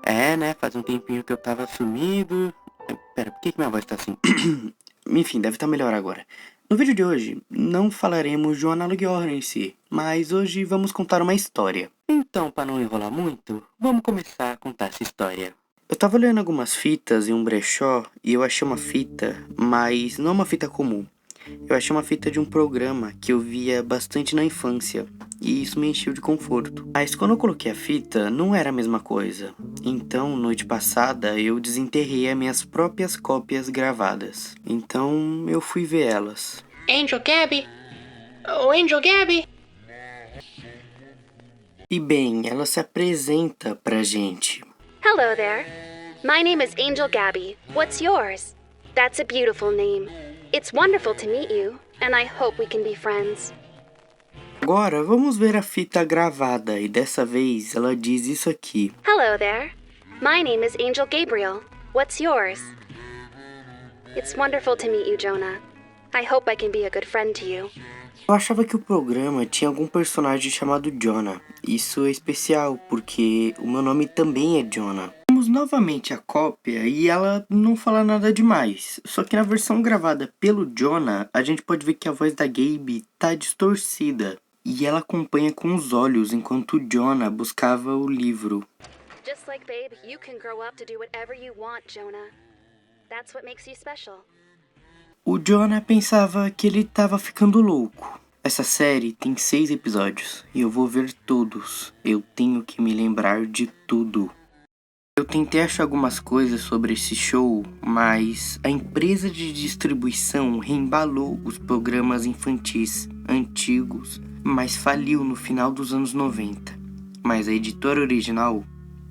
É, né? Faz um tempinho que eu tava sumido. Pera, por que minha voz tá assim? Enfim, deve estar melhor agora. No vídeo de hoje, não falaremos de um análogo horror em si, mas hoje vamos contar uma história. Então, pra não enrolar muito, vamos começar a contar essa história. Eu tava olhando algumas fitas em um brechó e eu achei uma fita, mas não uma fita comum. Eu achei uma fita de um programa que eu via bastante na infância, e isso me encheu de conforto. Mas quando eu coloquei a fita, não era a mesma coisa. Então, noite passada, eu desenterrei as minhas próprias cópias gravadas. Então, eu fui ver elas. Angel Gabby! Oh, Angel Gabby! E bem, ela se apresenta pra gente. Hello there. My name is Angel Gabby. What's yours? That's a beautiful name. It's wonderful to meet you, and I hope we can be friends. Agora, vamos ver a fita gravada, e dessa vez ela diz isso aqui. Hello there. My name is Angel Gabriel. What's yours? It's wonderful to meet you, Jonah. I hope I can be a good friend to you. Eu achava que o programa tinha algum personagem chamado Jonah. Isso é especial, porque o meu nome também é Jonah. Vamos novamente a cópia e ela não fala nada demais. Só que na versão gravada pelo Jonah, a gente pode ver que a voz da Gabe tá distorcida. E ela acompanha com os olhos enquanto o Jonah buscava o livro. Just like Babe, you can grow up to do whatever you want, Jonah. That's what makes you special. O Jonah pensava que ele tava ficando louco. Essa série tem 6 episódios e eu vou ver todos. Eu tenho que me lembrar de tudo. Eu tentei achar algumas coisas sobre esse show, mas a empresa de distribuição reembalou os programas infantis antigos, mas faliu no final dos anos 90. Mas a editora original,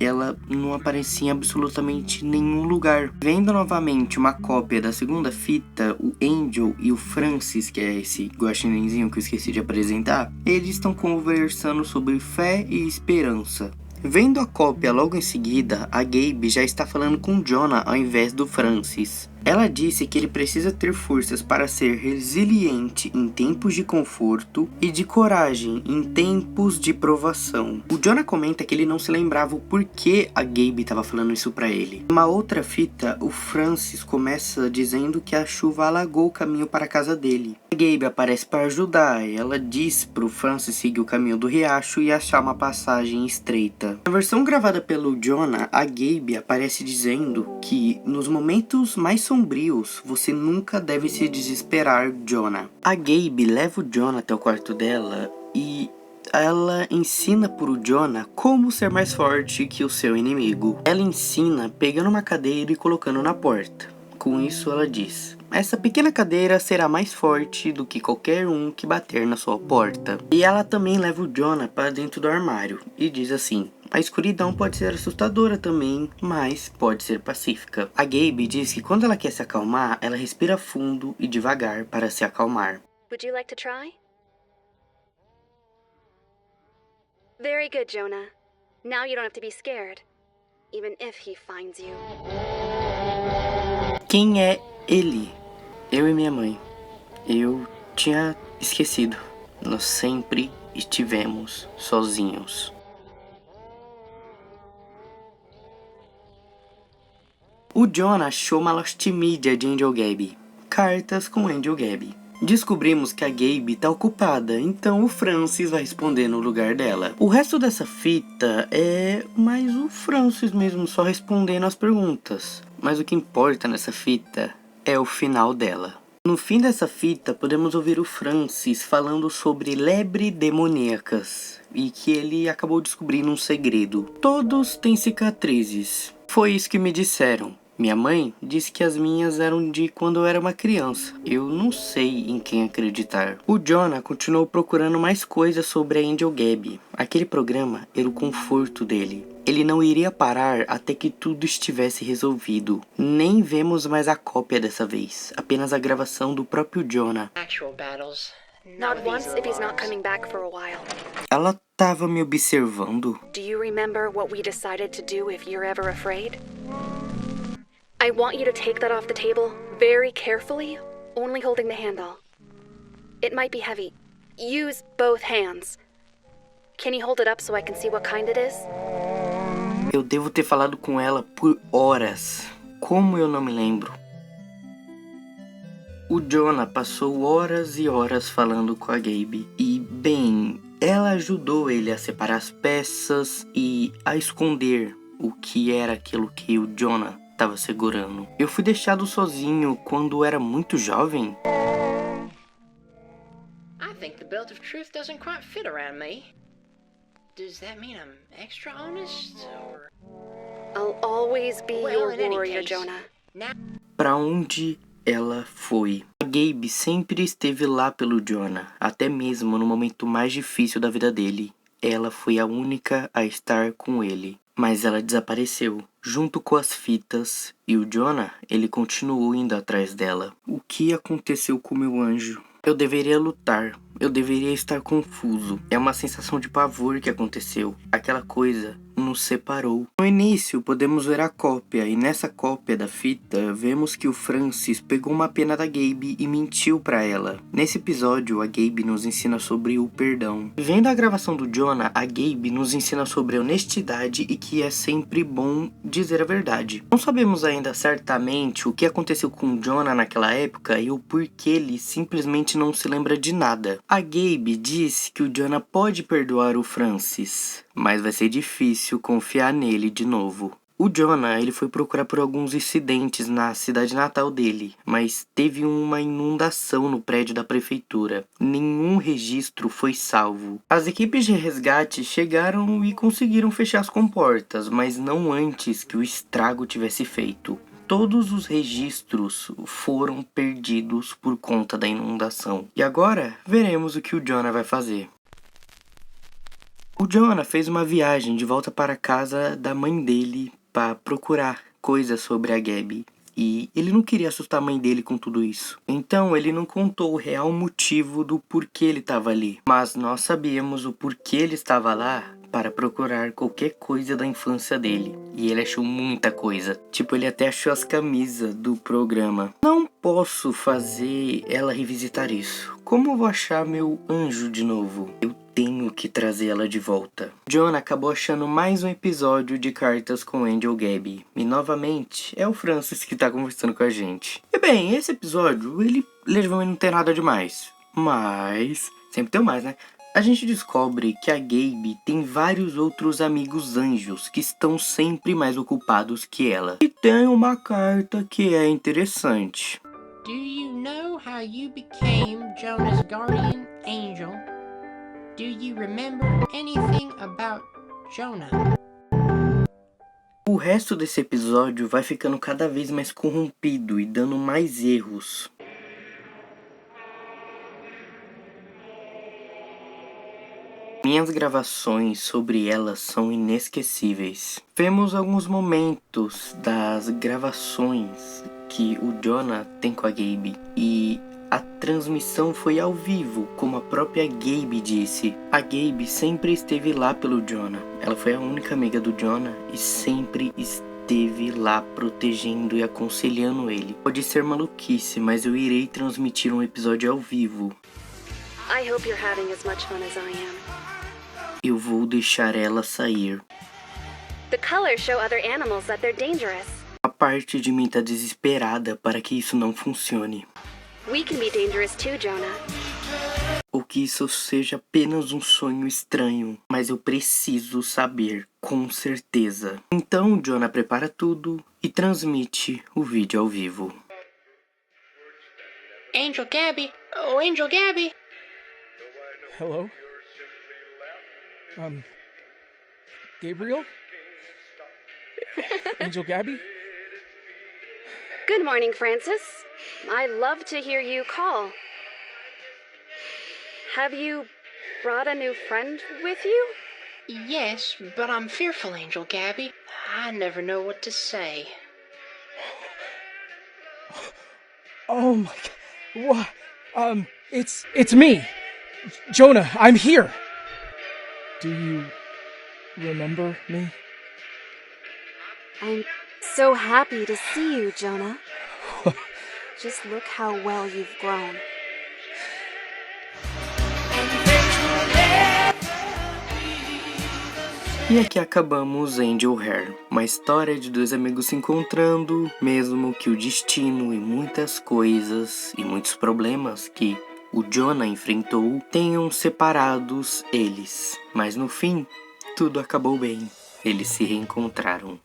ela não aparecia em absolutamente nenhum lugar. Vendo novamente uma cópia da segunda fita, o Angel e o Francis, que é esse guaxinenzinho que eu esqueci de apresentar, eles estão conversando sobre fé e esperança. Vendo a cópia logo em seguida, a Gabe já está falando com Jonah ao invés do Francis. Ela disse que ele precisa ter forças para ser resiliente em tempos de conforto e de coragem em tempos de provação. O Jonah comenta que ele não se lembrava o porquê a Gabe estava falando isso para ele. Uma outra fita, o Francis começa dizendo que a chuva alagou o caminho para a casa dele. A Gabe aparece para ajudar. Ela diz pro Francis seguir o caminho do riacho e achar uma passagem estreita. Na versão gravada pelo Jonah, a Gabe aparece dizendo que nos momentos mais sombrios, você nunca deve se desesperar, Jonah. A Gabe leva o Jonah até o quarto dela e ela ensina pro Jonah como ser mais forte que o seu inimigo. Ela ensina pegando uma cadeira e colocando na porta. Com isso ela diz: essa pequena cadeira será mais forte do que qualquer um que bater na sua porta. E ela também leva o Jonah para dentro do armário e diz assim: a escuridão pode ser assustadora também, mas pode ser pacífica. A Gabe diz que quando ela quer se acalmar, ela respira fundo e devagar para se acalmar. Would you like to try? Very good, Jonah. Now you don't have to be scared, even if he finds you. Quem é ele? Eu e minha mãe. Eu tinha esquecido. Nós sempre estivemos sozinhos. O Jonah achou uma lost media de Angel Gaby. Cartas com Angel Gaby. Descobrimos que a Gabe tá ocupada, então o Francis vai responder no lugar dela. O resto dessa fita é mais o Francis mesmo, só respondendo as perguntas. Mas o que importa nessa fita é o final dela. No fim dessa fita, podemos ouvir o Francis falando sobre lebres demoníacas e que ele acabou descobrindo um segredo. Todos têm cicatrizes. Foi isso que me disseram. Minha mãe disse que as minhas eram de quando eu era uma criança. Eu não sei em quem acreditar. O Jonah continuou procurando mais coisas sobre a Angel Gaby. Aquele programa era o conforto dele. Ele não iria parar até que tudo estivesse resolvido. Nem vemos mais a cópia dessa vez, apenas a gravação do próprio Jonah. Actual battles. Not once if he's not coming back for a while. Ela tava me observando. Do you remember what we decided to do if you're ever afraid? I want you to take that off the table very carefully, only holding the handle. It might be heavy. Use both hands. Can you hold it up so I can see what kind it is? Eu devo ter falado com ela por horas. Como eu não me lembro? O Jonah passou horas e horas falando com a Gabe. E, bem, ela ajudou ele a separar as peças e a esconder o que era aquilo que o Jonah estava segurando. Eu fui deixado sozinho quando era muito jovem. I think the belt of truth doesn't quite fit around me. Does that mean I'm extra honest, or... I'll always be Well, your in any warrior, case, Jonah. now Pra onde ela foi? A Gabe sempre esteve lá pelo Jonah, até mesmo no momento mais difícil da vida dele. Ela foi a única a estar com ele. Mas ela desapareceu, junto com as fitas, e o Jonah, ele continuou indo atrás dela. O que aconteceu com meu anjo? Eu deveria lutar, eu deveria estar confuso. É uma sensação de pavor que aconteceu. Aquela coisa nos separou. No início, podemos ver a cópia, e nessa cópia da fita, vemos que o Francis pegou uma pena da Gabe e mentiu pra ela. Nesse episódio, a Gabe nos ensina sobre o perdão. Vendo a gravação do Jonah, a Gabe nos ensina sobre honestidade e que é sempre bom dizer a verdade. Não sabemos ainda certamente o que aconteceu com o Jonah naquela época e o porquê ele simplesmente não se lembra de nada. A Gabe disse que o Jonah pode perdoar o Francis, mas vai ser difícil confiar nele de novo. O Jonah, ele foi procurar por alguns incidentes na cidade natal dele, mas teve uma inundação no prédio da prefeitura. Nenhum registro foi salvo. As equipes de resgate chegaram e conseguiram fechar as comportas, mas não antes que o estrago tivesse feito. Todos os registros foram perdidos por conta da inundação. E agora, veremos o que o Jonah vai fazer. O Jonah fez uma viagem de volta para a casa da mãe dele para procurar coisas sobre a Gabe. E ele não queria assustar a mãe dele com tudo isso. Então ele não contou o real motivo do porquê ele estava ali. Mas nós sabíamos o porquê ele estava lá para procurar qualquer coisa da infância dele. E ele achou muita coisa. Tipo, ele até achou as camisas do programa. Não posso fazer ela revisitar isso. Como eu vou achar meu anjo de novo? Eu tenho que trazer ela de volta. Jonah acabou achando mais um episódio de Cartas com Angel Gabe. E novamente, é o Francis que tá conversando com a gente. E bem, esse episódio, ele legitimamente não tem nada demais. Mas, sempre tem mais, né? A gente descobre que a Gabe tem vários outros amigos anjos que estão sempre mais ocupados que ela. E tem uma carta que é interessante. do you know how you became Jonah's guardian angel? Do you remember anything about Jonah? O resto desse episódio vai ficando cada vez mais corrompido e dando mais erros. Minhas gravações sobre elas são inesquecíveis. Vemos alguns momentos das gravações que o Jonah tem com a Gabe e a transmissão foi ao vivo, como a própria Gabe disse. A Gabe sempre esteve lá pelo Jonah. Ela foi a única amiga do Jonah e sempre esteve lá protegendo e aconselhando ele. Pode ser maluquice, mas eu irei transmitir um episódio ao vivo. I hope you're having as much fun as I am. Eu vou deixar ela sair. The colors show other animals that they're dangerous. A parte de mim tá desesperada para que isso não funcione. We can be dangerous too, Jonah. Ou que isso seja apenas um sonho estranho, mas eu preciso saber com certeza. Então Jonah prepara tudo e transmite o vídeo ao vivo. Angel Gabby? Oh, Angel Gabby? Hello? Gabriel? Angel Gabby? Good morning, Francis. I love to hear you call. Have you brought a new friend with you? Yes, but I'm fearful, Angel Gabby. I never know what to say. Oh my god. What? It's me. Jonah, I'm here. Do you remember me? I'm so happy to see you, Jonah. Just look how well you've grown. E aqui acabamos Angel Hair, uma história de dois amigos se encontrando, mesmo que o destino e muitas coisas e muitos problemas que o Jonah enfrentou tenham separados eles. Mas no fim, tudo acabou bem. Eles se reencontraram.